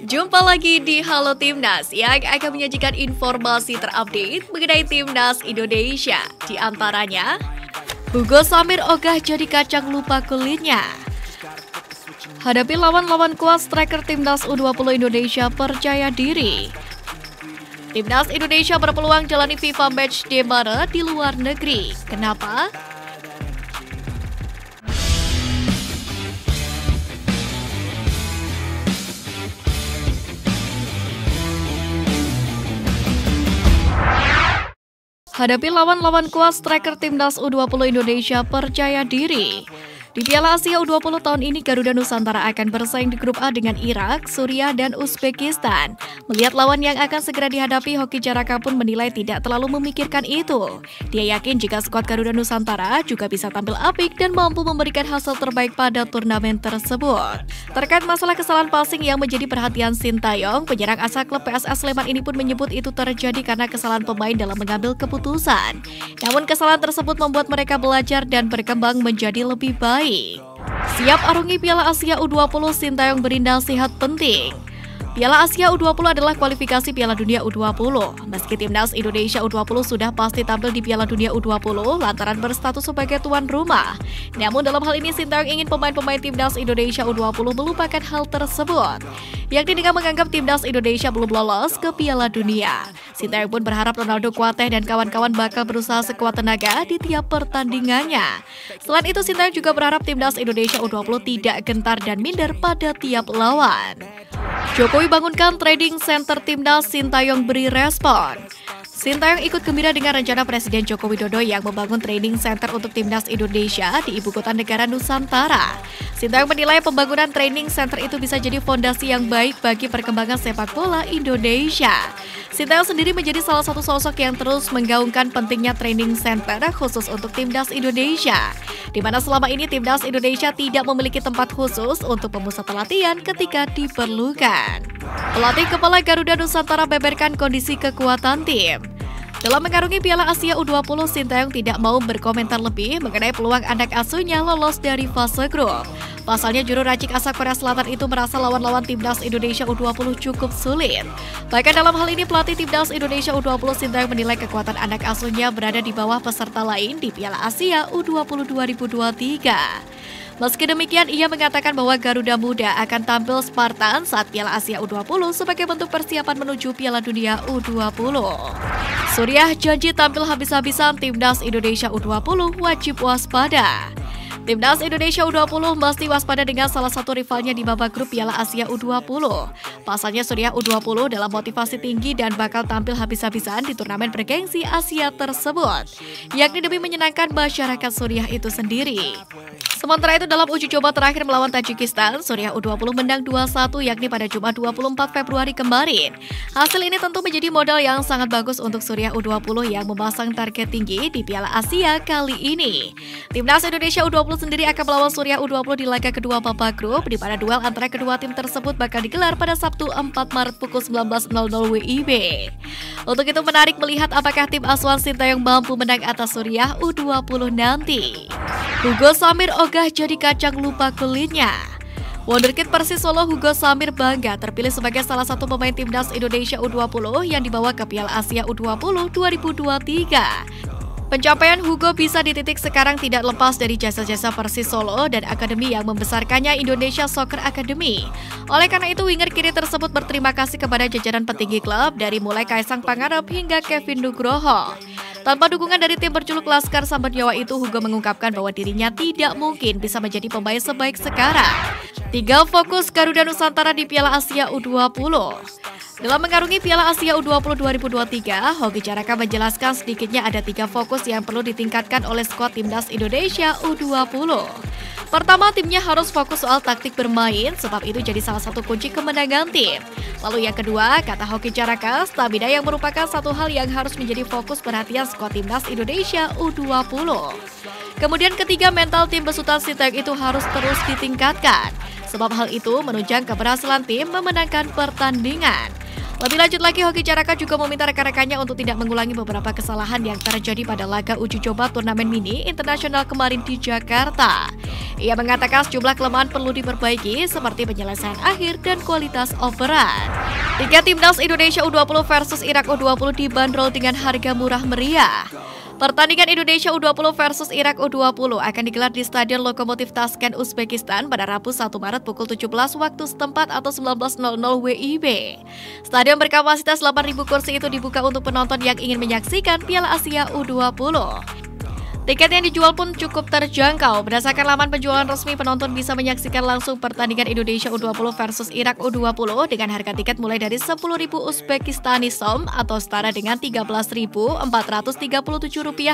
Jumpa lagi di Halo Timnas yang akan menyajikan informasi terupdate mengenai Timnas Indonesia. Di antaranya, Hugo Samir ogah jadi kacang lupa kulitnya. Hadapi lawan-lawan kuat, striker Timnas U20 Indonesia percaya diri. Timnas Indonesia berpeluang jalani FIFA Matchday Maret di luar negeri. Kenapa? Hadapi lawan-lawan kuat, striker Timnas U20 Indonesia percaya diri. Di Piala Asia U20 tahun ini, Garuda Nusantara akan bersaing di grup A dengan Irak, Suriah, dan Uzbekistan. Melihat lawan yang akan segera dihadapi, Hoki Caraka pun menilai tidak terlalu memikirkan itu. Dia yakin jika skuad Garuda Nusantara juga bisa tampil apik dan mampu memberikan hasil terbaik pada turnamen tersebut. Terkait masalah kesalahan passing yang menjadi perhatian Sintayong, penyerang asal klub PSS Sleman ini pun menyebut itu terjadi karena kesalahan pemain dalam mengambil keputusan. Namun kesalahan tersebut membuat mereka belajar dan berkembang menjadi lebih baik. Siap arungi Piala Asia U20, Sintayong beri nasihat penting. Piala Asia U20 adalah kualifikasi Piala Dunia U20. Meski Timnas Indonesia U20 sudah pasti tampil di Piala Dunia U20 lantaran berstatus sebagai tuan rumah. Namun dalam hal ini Sintayong ingin pemain-pemain Timnas Indonesia U20 melupakan hal tersebut, yakni dengan menganggap Timnas Indonesia belum lolos ke Piala Dunia. Sintayong pun berharap Ronaldo Kuateh dan kawan-kawan bakal berusaha sekuat tenaga di tiap pertandingannya. Selain itu, Sintayong juga berharap Timnas Indonesia U20 tidak gentar dan minder pada tiap lawan. Jokowi bangunkan trading center Timnas, Sintayong beri respon. Sintayong ikut gembira dengan rencana Presiden Joko Widodo yang membangun training center untuk Timnas Indonesia di ibu kota negara Nusantara. Sintayong menilai pembangunan training center itu bisa jadi fondasi yang baik bagi perkembangan sepak bola Indonesia. Sintayong sendiri menjadi salah satu sosok yang terus menggaungkan pentingnya training center khusus untuk Timnas Indonesia, di mana selama ini Timnas Indonesia tidak memiliki tempat khusus untuk pemusatan latihan ketika diperlukan. Pelatih kepala Garuda Nusantara beberkan kondisi kekuatan tim. Dalam mengarungi Piala Asia U20, Sintayong tidak mau berkomentar lebih mengenai peluang anak asuhnya lolos dari fase grup. Pasalnya juru racik asal Korea Selatan itu merasa lawan-lawan Timnas Indonesia U20 cukup sulit. Bahkan dalam hal ini pelatih Timnas Indonesia U20 Sintayong menilai kekuatan anak asuhnya berada di bawah peserta lain di Piala Asia U20 2023. Meski demikian, ia mengatakan bahwa Garuda Muda akan tampil Spartan saat Piala Asia U20 sebagai bentuk persiapan menuju Piala Dunia U20. Suriah janji tampil habis-habisan, Timnas Indonesia U20 wajib waspada. Timnas Indonesia U20 mesti waspada dengan salah satu rivalnya di babak grup Piala Asia U20. Pasalnya Suriah U20 dalam motivasi tinggi dan bakal tampil habis-habisan di turnamen bergengsi Asia tersebut, yakni demi menyenangkan masyarakat Suriah itu sendiri. Sementara itu dalam uji coba terakhir melawan Tajikistan, Suriah U20 menang 2-1 yakni pada Jumat 24 Februari kemarin. Hasil ini tentu menjadi modal yang sangat bagus untuk Suriah U20 yang memasang target tinggi di Piala Asia kali ini. Timnas Indonesia U20 sendiri akan melawan Suriah U20 di laga kedua babak grup, di mana duel antara kedua tim tersebut bakal digelar pada Sabtu 4 Maret pukul 19.00 WIB. Untuk itu menarik melihat apakah tim asuhan Sintayong mampu menang atas Suriah U20 nanti. Hugo Samir ogah jadi kacang lupa kulitnya. Wonderkid Persis Solo Hugo Samir bangga terpilih sebagai salah satu pemain Timnas Indonesia U20 yang dibawa ke Piala Asia U20 2023. Pencapaian Hugo bisa dititik sekarang tidak lepas dari jasa-jasa Persis Solo dan akademi yang membesarkannya, Indonesia Soccer Academy. Oleh karena itu, winger kiri tersebut berterima kasih kepada jajaran petinggi klub dari mulai Kaisang Pangarep hingga Kevin Nugroho. Tanpa dukungan dari tim berjuluk Laskar Sambat Nyawa itu, Hugo mengungkapkan bahwa dirinya tidak mungkin bisa menjadi pemain sebaik sekarang. Tinggal fokus Garuda Nusantara di Piala Asia U20. Dalam mengarungi Piala Asia U20 2023, Hoki Caraka menjelaskan sedikitnya ada 3 fokus yang perlu ditingkatkan oleh skuad Timnas Indonesia U20. Pertama, timnya harus fokus soal taktik bermain, sebab itu jadi salah satu kunci kemenangan tim. Lalu yang kedua, kata Hoki Caraka, stamina yang merupakan satu hal yang harus menjadi fokus perhatian skuad Timnas Indonesia U20. Kemudian ketiga, mental tim besutan Sintayong itu harus terus ditingkatkan, sebab hal itu menunjang keberhasilan tim memenangkan pertandingan. Lebih lanjut lagi, Hoki Caraka juga meminta rekan-rekannya untuk tidak mengulangi beberapa kesalahan yang terjadi pada laga uji coba turnamen mini internasional kemarin di Jakarta. Ia mengatakan sejumlah kelemahan perlu diperbaiki seperti penyelesaian akhir dan kualitas operan. Tiket Timnas Indonesia U20 versus Irak U20 dibanderol dengan harga murah meriah. Pertandingan Indonesia U20 versus Irak U20 akan digelar di Stadion Lokomotif Tashkent, Uzbekistan pada Rabu 1 Maret pukul 17 waktu setempat atau 19.00 WIB. Stadion berkapasitas 8.000 kursi itu dibuka untuk penonton yang ingin menyaksikan Piala Asia U20. Tiket yang dijual pun cukup terjangkau. Berdasarkan laman penjualan resmi, penonton bisa menyaksikan langsung pertandingan Indonesia U20 versus Irak U20 dengan harga tiket mulai dari 10.000 Uzbekistani Som atau setara dengan Rp13.437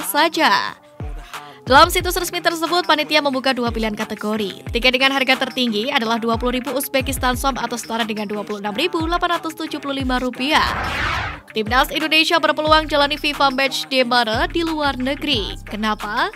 saja. Dalam situs resmi tersebut, panitia membuka dua pilihan kategori. Tiket dengan harga tertinggi adalah Rp20.000 Uzbekistan Som atau setara dengan Rp26.875. Timnas Indonesia berpeluang jalani FIFA Matchday Maret di luar negeri. Kenapa?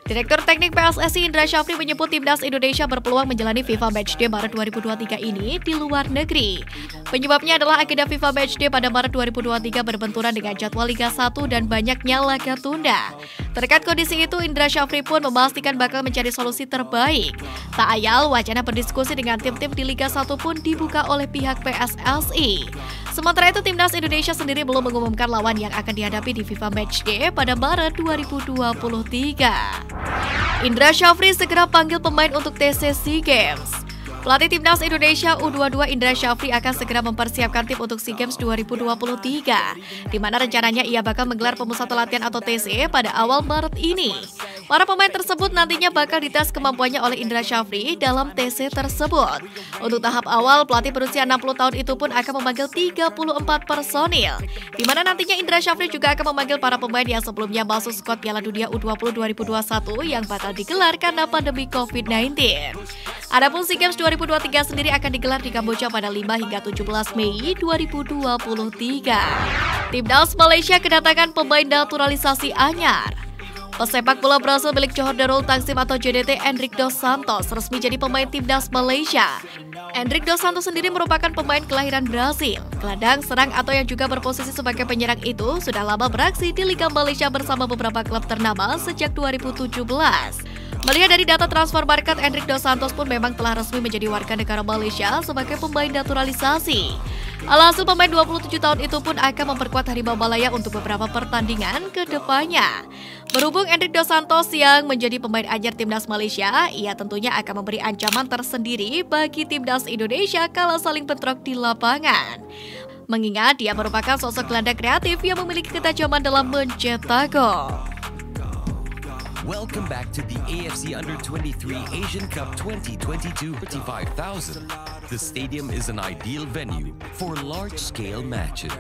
Direktur Teknik PSSI Indra Syafri menyebut Timnas Indonesia berpeluang menjalani FIFA Matchday Maret 2023 ini di luar negeri. Penyebabnya adalah agenda FIFA Matchday pada Maret 2023 berbenturan dengan jadwal Liga 1 dan banyaknya laga tunda. Terkait kondisi itu, Indra Syafri pun memastikan bakal mencari solusi terbaik. Tak ayal, wacana berdiskusi dengan tim-tim di Liga 1 pun dibuka oleh pihak PSSI. Sementara itu, Timnas Indonesia sendiri belum mengumumkan lawan yang akan dihadapi di FIFA Matchday pada Maret 2023. Indra Syafri segera panggil pemain untuk TC SEA Games. Pelatih Timnas Indonesia U22 Indra Syafri akan segera mempersiapkan tim untuk SEA Games 2023, di mana rencananya ia bakal menggelar pemusatan latihan atau TC pada awal Maret ini. Para pemain tersebut nantinya bakal dites kemampuannya oleh Indra Syafri dalam TC tersebut. Untuk tahap awal, pelatih berusia 60 tahun itu pun akan memanggil 34 personil, di mana nantinya Indra Syafri juga akan memanggil para pemain yang sebelumnya masuk skuad Piala Dunia U20 2021 yang bakal digelar karena pandemi COVID-19. Adapun SEA Games 2023 sendiri akan digelar di Kamboja pada 5 hingga 17 Mei 2023. Timnas Malaysia kedatangan pemain naturalisasi anyar. Pesepak bola Brasil milik Johor Darul Takzim atau JDT Endrick Dos Santos resmi jadi pemain Timnas Malaysia. Endrick Dos Santos sendiri merupakan pemain kelahiran Brasil. Gelandang serang atau yang juga berposisi sebagai penyerang itu sudah lama beraksi di Liga Malaysia bersama beberapa klub ternama sejak 2017. Melihat dari data transfer market, Endrick Dos Santos pun memang telah resmi menjadi warga negara Malaysia sebagai pemain naturalisasi. Alhasil pemain 27 tahun itu pun akan memperkuat Harimau Malaya untuk beberapa pertandingan ke depannya. Berhubung Endrick Dos Santos yang menjadi pemain anyar Timnas Malaysia, ia tentunya akan memberi ancaman tersendiri bagi Timnas Indonesia kalau saling bentrok di lapangan. Mengingat dia merupakan sosok gelandang kreatif yang memiliki ketajaman dalam mencetak gol. Welcome back to the AFC Under-23 Asian Cup 2022 35,000. The stadium is an ideal venue for large-scale matches.